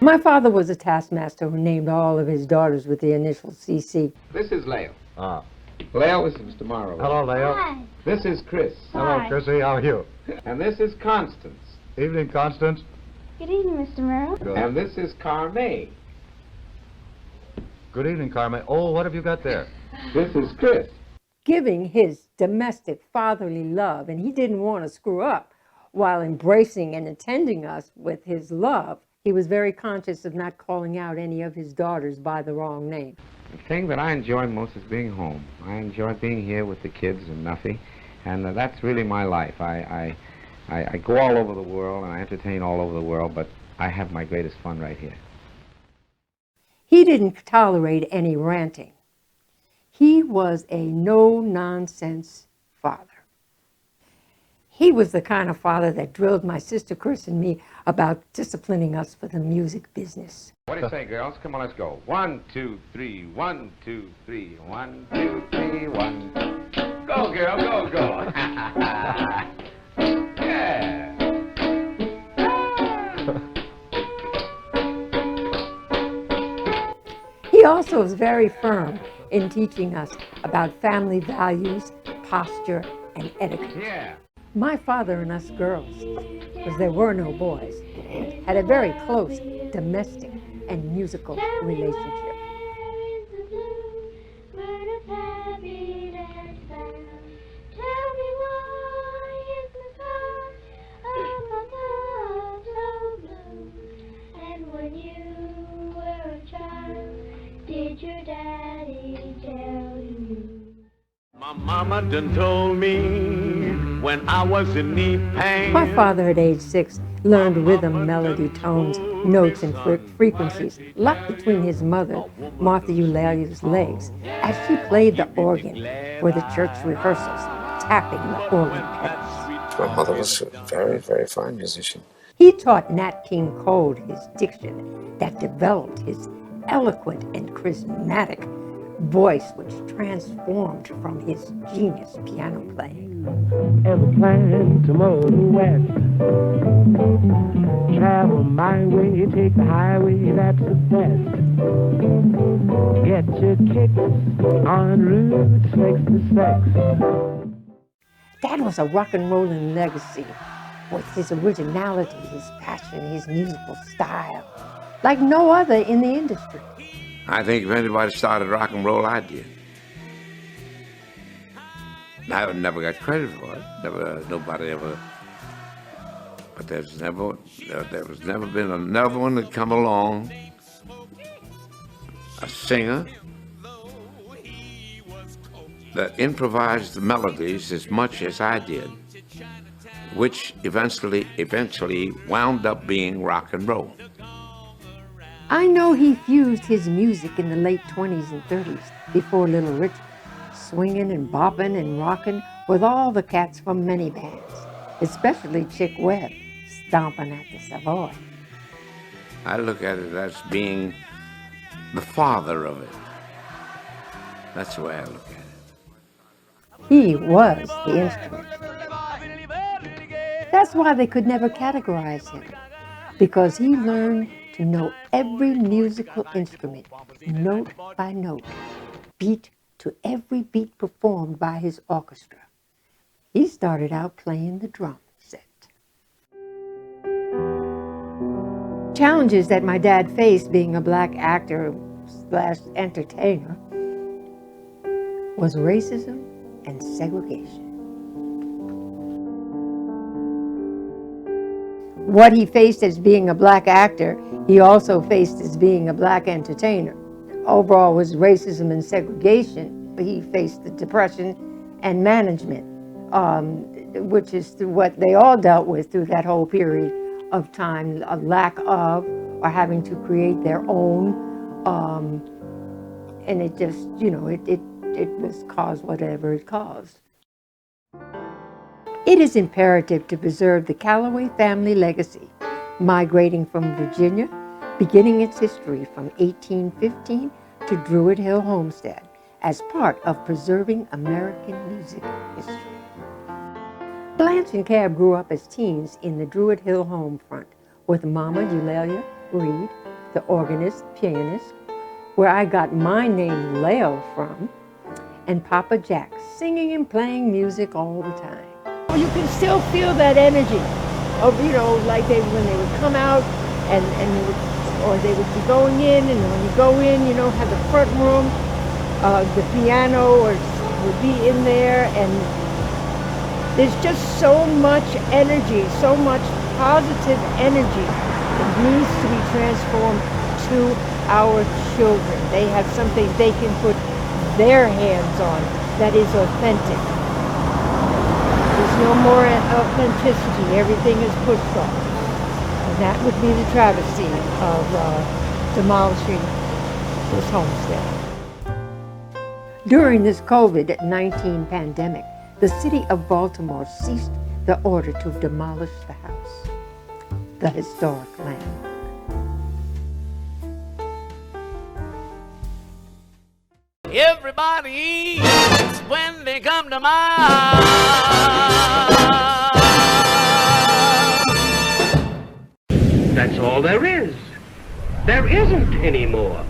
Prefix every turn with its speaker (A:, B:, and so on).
A: My father was a taskmaster who named all of his daughters with the initial CC.
B: This is Leo.
C: Ah.
B: Leo, this is Mr. Morrow.
C: Hello, Leo.
D: Hi.
B: This is Chris.
C: Hello, Chrissy. How are you?
B: And this is Constance.
C: Evening, Constance.
D: Good evening, Mr. Merrill.
C: Good.
B: And this is Carme.
C: Good evening, Carmen. Oh, what have you got there?
B: This is Chris.
A: Giving his domestic fatherly love, and he didn't want to screw up while embracing and attending us with his love. He was very conscious of not calling out any of his daughters by the wrong name.
B: The thing that I enjoy most is being home. I enjoy being here with the kids and Nuffy, and that's really my life. I go all over the world and I entertain all over the world, but I have my greatest fun right here.
A: He didn't tolerate any ranting. He was a no-nonsense father. He was the kind of father that drilled my sister Chris and me about disciplining us for the music business.
B: What do you say, girls? Come on, let's go. 1, 2, 3, 1, 2, 3, 1, 2, 3, 1. Go, girl, go, go. Yeah.
A: He also was very firm in teaching us about family values, posture, and etiquette.
B: Yeah.
A: My father and us girls, because there were no boys, had a very close domestic and musical relationship.
D: Did your daddy tell you?
E: My mama done told me when I was in knee pain.
A: My father at age 6 learned rhythm, melody, tones, notes, and frequencies, locked between his mother, Martha Eulalia's legs, as she played the organ for the church rehearsals, tapping the organ pedals.
F: My mother was a very, very fine musician.
A: He taught Nat King Cole his diction that developed his eloquent and charismatic voice, which transformed from his genius piano playing.
E: Ever plan to motor west? Travel my way, take the highway, that's the best. Get your kicks on Route 66.
A: Dad was a rock and rolling legacy with his originality, his passion, his musical style, like no other in the industry.
G: I think if anybody started rock and roll, I did. I never got credit for it. Nobody ever. But there was never been another one that come along, a singer that improvised the melodies as much as I did, which eventually wound up being rock and roll.
A: I know he fused his music in the late 20s and 30s before Little Richard, swinging and bopping and rocking with all the cats from many bands, especially Chick Webb, stomping at the Savoy.
G: I look at it as being the father of it. That's the way I look at it.
A: He was the instrument. That's why they could never categorize him, because he learned to know every musical instrument, note by note, beat to every beat performed by his orchestra. He started out playing the drum set. Challenges that my dad faced being a black actor / entertainer was racism and segregation. What he faced as being a black actor, he also faced as being a black entertainer. Overall was racism and segregation. He faced the depression and management, which is what they all dealt with through that whole period of time, a lack of or having to create their own. And it just, it was caused whatever it caused. It is imperative to preserve the Calloway family legacy, migrating from Virginia, beginning its history from 1815 to Druid Hill Homestead, as part of preserving American music history. Blanche and Cab grew up as teens in the Druid Hill home front with Mama Eulalia Reed, the organist, pianist, where I got my name Leo from, and Papa Jack singing and playing music all the time. You can still feel that energy of, you know, like when they would come out and they would be going in, and when you go in, you know, have the front room, the piano would be in there, and there's just so much energy, so much positive energy that needs to be transformed to our children. They have something they can put their hands on that is authentic. There's no more authenticity. Everything is pushed off. And that would be the travesty of demolishing this homestead. During this COVID-19 pandemic, the city of Baltimore ceased the order to demolish the house, the historic landmark.
E: Everybody eats when they come to mind.
H: That's all there is. There isn't any more.